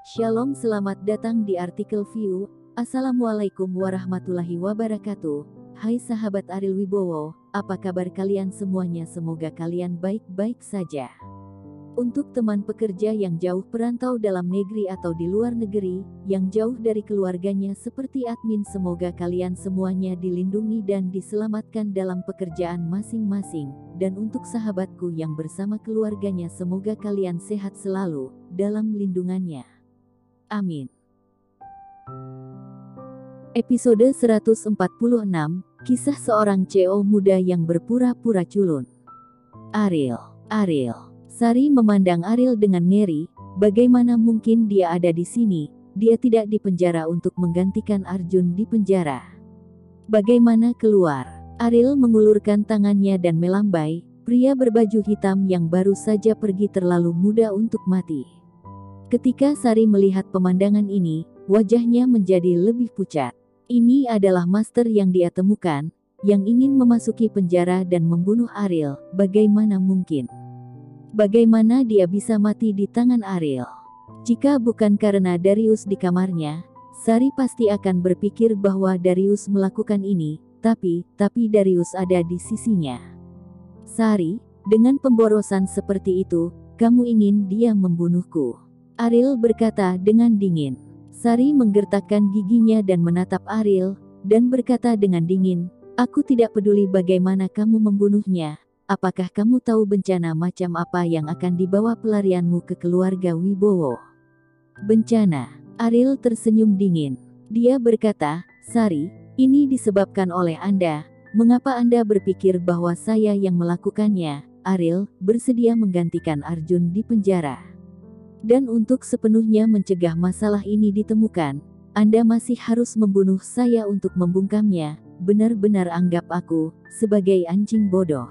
Shalom, selamat datang di artikel View. Assalamualaikum warahmatullahi wabarakatuh. Hai sahabat Ariel Wibowo, apa kabar kalian semuanya? Semoga kalian baik-baik saja. Untuk teman pekerja yang jauh perantau dalam negeri atau di luar negeri, yang jauh dari keluarganya seperti admin, semoga kalian semuanya dilindungi dan diselamatkan dalam pekerjaan masing-masing. Dan untuk sahabatku yang bersama keluarganya, semoga kalian sehat selalu dalam lindungannya. Amin. Episode 146, Kisah seorang CEO muda yang berpura-pura culun. Ariel. Sari memandang Ariel dengan ngeri. Bagaimana mungkin dia ada di sini? Dia tidak dipenjara untuk menggantikan Arjun di penjara. Bagaimana keluar? Ariel mengulurkan tangannya dan melambai. Pria berbaju hitam yang baru saja pergi terlalu muda untuk mati. Ketika Sari melihat pemandangan ini, wajahnya menjadi lebih pucat. Ini adalah master yang dia temukan, yang ingin memasuki penjara dan membunuh Ariel. Bagaimana mungkin? Bagaimana dia bisa mati di tangan Ariel? Jika bukan karena Darius di kamarnya, Sari pasti akan berpikir bahwa Darius melakukan ini, tapi Darius ada di sisinya. Sari, dengan pemborosan seperti itu, kamu ingin dia membunuhku? Ariel berkata dengan dingin. Sari menggertakkan giginya dan menatap Ariel, dan berkata dengan dingin, aku tidak peduli bagaimana kamu membunuhnya. Apakah kamu tahu bencana macam apa yang akan dibawa pelarianmu ke keluarga Wibowo? Bencana. Ariel tersenyum dingin. Dia berkata, Sari, ini disebabkan oleh Anda. Mengapa Anda berpikir bahwa saya yang melakukannya? Ariel bersedia menggantikan Arjun di penjara. Dan untuk sepenuhnya mencegah masalah ini ditemukan, Anda masih harus membunuh saya untuk membungkamnya. Benar-benar anggap aku sebagai anjing bodoh.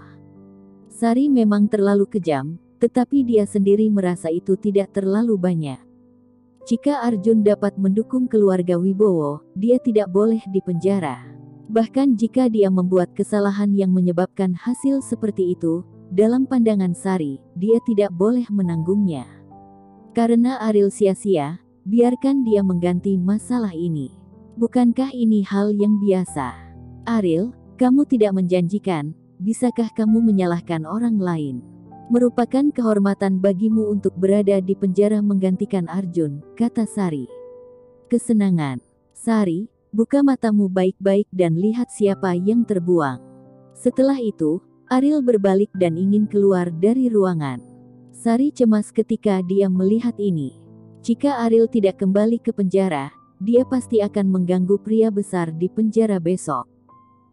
Sari memang terlalu kejam, tetapi dia sendiri merasa itu tidak terlalu banyak. Jika Arjun dapat mendukung keluarga Wibowo, dia tidak boleh dipenjara. Bahkan jika dia membuat kesalahan yang menyebabkan hasil seperti itu, dalam pandangan Sari, dia tidak boleh menanggungnya. Karena Ariel sia-sia, biarkan dia mengganti masalah ini. Bukankah ini hal yang biasa? Ariel, kamu tidak menjanjikan, bisakah kamu menyalahkan orang lain? Merupakan kehormatan bagimu untuk berada di penjara menggantikan Arjun, kata Sari. Kesenangan. Sari, buka matamu baik-baik dan lihat siapa yang terbuang. Setelah itu, Ariel berbalik dan ingin keluar dari ruangan. Sari cemas ketika dia melihat ini. Jika Ariel tidak kembali ke penjara, dia pasti akan mengganggu pria besar di penjara besok.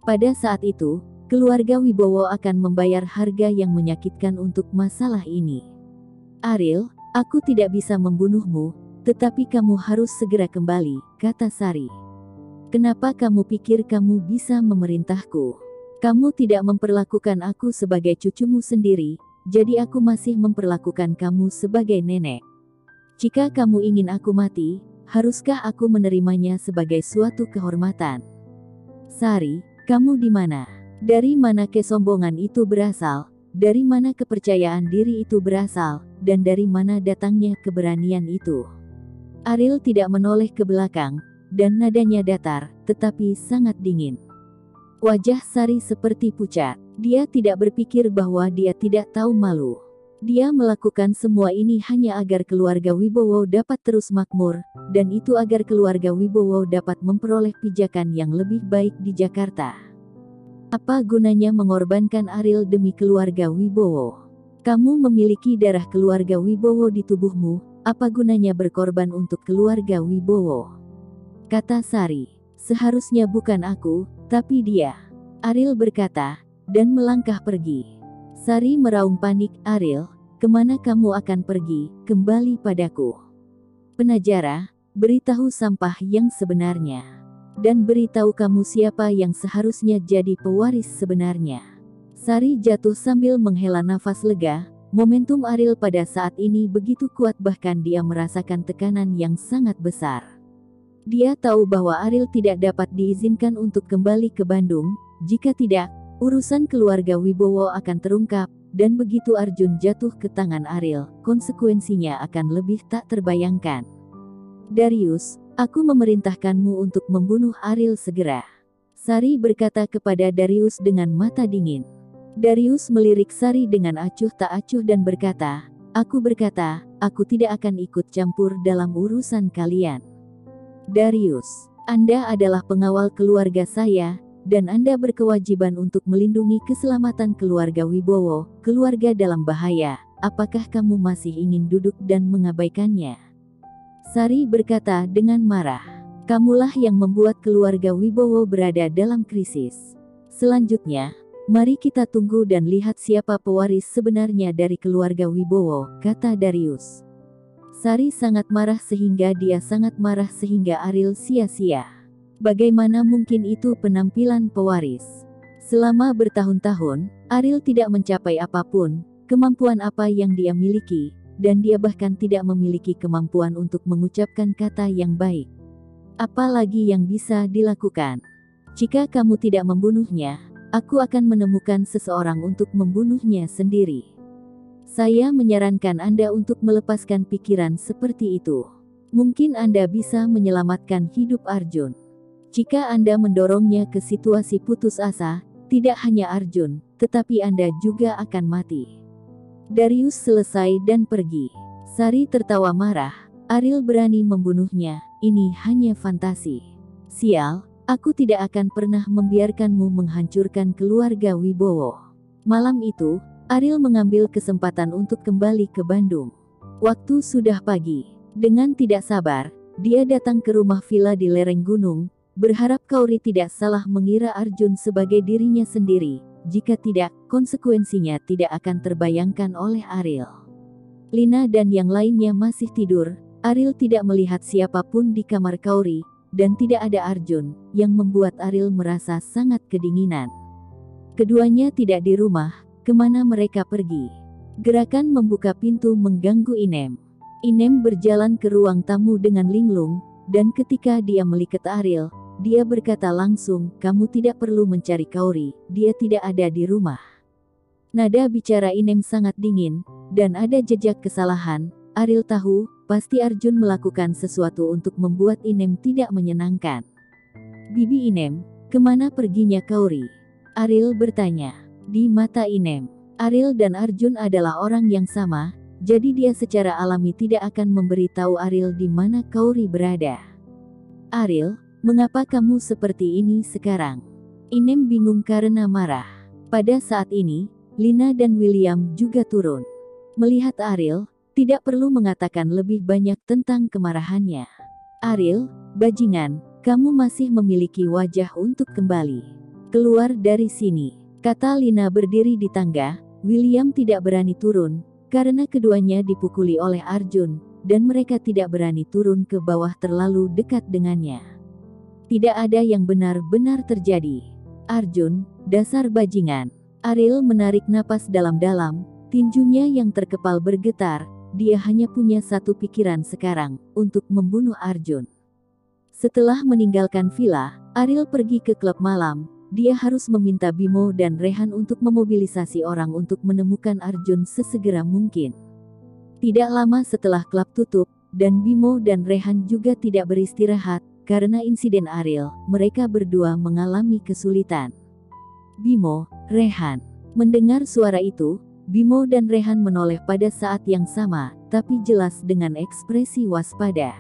Pada saat itu, keluarga Wibowo akan membayar harga yang menyakitkan untuk masalah ini. Ariel, aku tidak bisa membunuhmu, tetapi kamu harus segera kembali, kata Sari. Kenapa kamu pikir kamu bisa memerintahku? Kamu tidak memperlakukan aku sebagai cucumu sendiri, jadi aku masih memperlakukan kamu sebagai nenek. Jika kamu ingin aku mati, haruskah aku menerimanya sebagai suatu kehormatan? Sari, kamu di mana? Dari mana kesombongan itu berasal? Dari mana kepercayaan diri itu berasal? Dan dari mana datangnya keberanian itu? Ariel tidak menoleh ke belakang, dan nadanya datar, tetapi sangat dingin. Wajah Sari seperti pucat. Dia tidak berpikir bahwa dia tidak tahu malu. Dia melakukan semua ini hanya agar keluarga Wibowo dapat terus makmur, dan itu agar keluarga Wibowo dapat memperoleh pijakan yang lebih baik di Jakarta. Apa gunanya mengorbankan Ariel demi keluarga Wibowo? Kamu memiliki darah keluarga Wibowo di tubuhmu, apa gunanya berkorban untuk keluarga Wibowo? Kata Sari. Seharusnya bukan aku, tapi dia. Ariel berkata, dan melangkah pergi. Sari meraung panik. Ariel, kemana kamu akan pergi? Kembali padaku. Penjara, beritahu sampah yang sebenarnya. Dan beritahu kamu siapa yang seharusnya jadi pewaris sebenarnya. Sari jatuh sambil menghela nafas lega. Momentum Ariel pada saat ini begitu kuat, bahkan dia merasakan tekanan yang sangat besar. Dia tahu bahwa Ariel tidak dapat diizinkan untuk kembali ke Bandung. Jika tidak, urusan keluarga Wibowo akan terungkap, dan begitu Arjun jatuh ke tangan Ariel, konsekuensinya akan lebih tak terbayangkan. Darius, aku memerintahkanmu untuk membunuh Ariel segera. Sari berkata kepada Darius dengan mata dingin. Darius melirik Sari dengan acuh tak acuh dan berkata, aku berkata, aku tidak akan ikut campur dalam urusan kalian. Darius, Anda adalah pengawal keluarga saya, dan Anda berkewajiban untuk melindungi keselamatan keluarga Wibowo, keluarga dalam bahaya. Apakah kamu masih ingin duduk dan mengabaikannya? Sari berkata dengan marah, kamulah yang membuat keluarga Wibowo berada dalam krisis. Selanjutnya, mari kita tunggu dan lihat siapa pewaris sebenarnya dari keluarga Wibowo, kata Darius. Sari sangat marah sehingga Ariel sia-sia. Bagaimana mungkin itu penampilan pewaris? Selama bertahun-tahun, Ariel tidak mencapai apapun, kemampuan apa yang dia miliki, dan dia bahkan tidak memiliki kemampuan untuk mengucapkan kata yang baik. Apalagi yang bisa dilakukan? Jika kamu tidak membunuhnya, aku akan menemukan seseorang untuk membunuhnya sendiri. Saya menyarankan Anda untuk melepaskan pikiran seperti itu. Mungkin Anda bisa menyelamatkan hidup Arjun. Jika Anda mendorongnya ke situasi putus asa, tidak hanya Arjun, tetapi Anda juga akan mati. Darius selesai dan pergi. Sari tertawa marah. Ariel berani membunuhnya, ini hanya fantasi. Sial, aku tidak akan pernah membiarkanmu menghancurkan keluarga Wibowo. Malam itu, Ariel mengambil kesempatan untuk kembali ke Bandung. Waktu sudah pagi. Dengan tidak sabar, dia datang ke rumah villa di lereng gunung, berharap Kauri tidak salah mengira Arjun sebagai dirinya sendiri. Jika tidak, konsekuensinya tidak akan terbayangkan oleh Ariel. Lina dan yang lainnya masih tidur. Ariel tidak melihat siapapun di kamar Kauri, dan tidak ada Arjun, yang membuat Ariel merasa sangat kedinginan. Keduanya tidak di rumah, kemana mereka pergi? Gerakan membuka pintu mengganggu Inem. Inem berjalan ke ruang tamu dengan linglung, dan ketika dia melihat Ariel, dia berkata langsung, kamu tidak perlu mencari Kauri, dia tidak ada di rumah. Nada bicara Inem sangat dingin, dan ada jejak kesalahan. Ariel tahu, pasti Arjun melakukan sesuatu untuk membuat Inem tidak menyenangkan. Bibi Inem, kemana perginya Kauri? Ariel bertanya. Di mata Inem, Ariel dan Arjun adalah orang yang sama, jadi dia secara alami tidak akan memberitahu Ariel di mana Kauri berada. Ariel, mengapa kamu seperti ini sekarang? Inem bingung karena marah. Pada saat ini, Lina dan William juga turun. Melihat Ariel, tidak perlu mengatakan lebih banyak tentang kemarahannya. Ariel, bajingan, kamu masih memiliki wajah untuk kembali. Keluar dari sini, kata Lina berdiri di tangga. William tidak berani turun, karena keduanya dipukuli oleh Arjun, dan mereka tidak berani turun ke bawah terlalu dekat dengannya. Tidak ada yang benar-benar terjadi. Arjun, dasar bajingan. Ariel menarik napas dalam-dalam, tinjunya yang terkepal bergetar. Dia hanya punya satu pikiran sekarang, untuk membunuh Arjun. Setelah meninggalkan villa, Ariel pergi ke klub malam. Dia harus meminta Bimo dan Rehan untuk memobilisasi orang untuk menemukan Arjun sesegera mungkin. Tidak lama setelah klub tutup, dan Bimo dan Rehan juga tidak beristirahat, karena insiden Ariel, mereka berdua mengalami kesulitan. Bimo, Rehan. Mendengar suara itu, Bimo dan Rehan menoleh pada saat yang sama, tapi jelas dengan ekspresi waspada.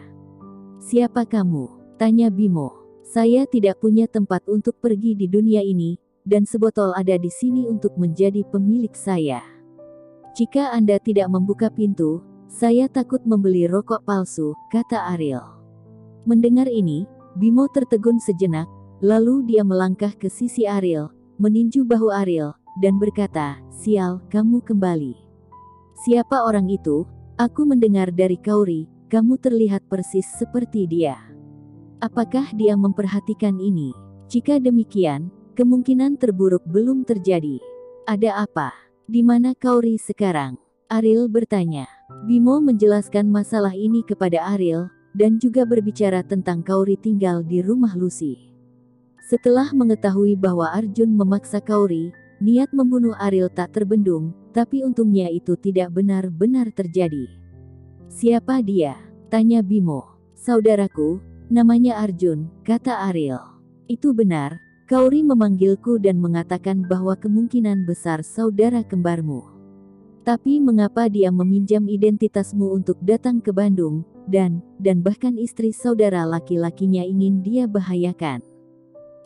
Siapa kamu? Tanya Bimo. Saya tidak punya tempat untuk pergi di dunia ini, dan sebotol ada di sini untuk menjadi pemilik saya. Jika Anda tidak membuka pintu, saya takut membeli rokok palsu, kata Ariel. Mendengar ini, Bimo tertegun sejenak, lalu dia melangkah ke sisi Ariel, meninju bahu Ariel, dan berkata, sial, kamu kembali. Siapa orang itu? Aku mendengar dari Kauri, kamu terlihat persis seperti dia. Apakah dia memperhatikan ini? Jika demikian, kemungkinan terburuk belum terjadi. Ada apa? Di mana Kauri sekarang? Ariel bertanya. Bimo menjelaskan masalah ini kepada Ariel, dan juga berbicara tentang Kauri tinggal di rumah Lucy. Setelah mengetahui bahwa Arjun memaksa Kauri, niat membunuh Ariel tak terbendung, tapi untungnya itu tidak benar-benar terjadi. Siapa dia? Tanya Bimo. Saudaraku, namanya Arjun, kata Ariel. Itu benar, Kauri memanggilku dan mengatakan bahwa kemungkinan besar saudara kembarmu. Tapi mengapa dia meminjam identitasmu untuk datang ke Bandung, dan bahkan istri saudara laki-lakinya ingin dia bahayakan?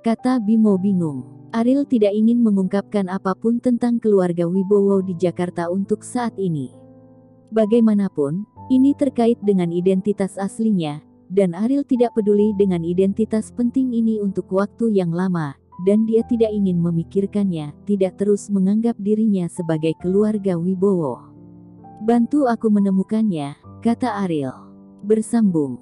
Kata Bimo bingung. Ariel tidak ingin mengungkapkan apapun tentang keluarga Wibowo di Jakarta untuk saat ini. Bagaimanapun, ini terkait dengan identitas aslinya, dan Ariel tidak peduli dengan identitas penting ini untuk waktu yang lama, dan dia tidak ingin memikirkannya, tidak terus menganggap dirinya sebagai keluarga Wibowo. Bantu aku menemukannya, kata Ariel. Bersambung.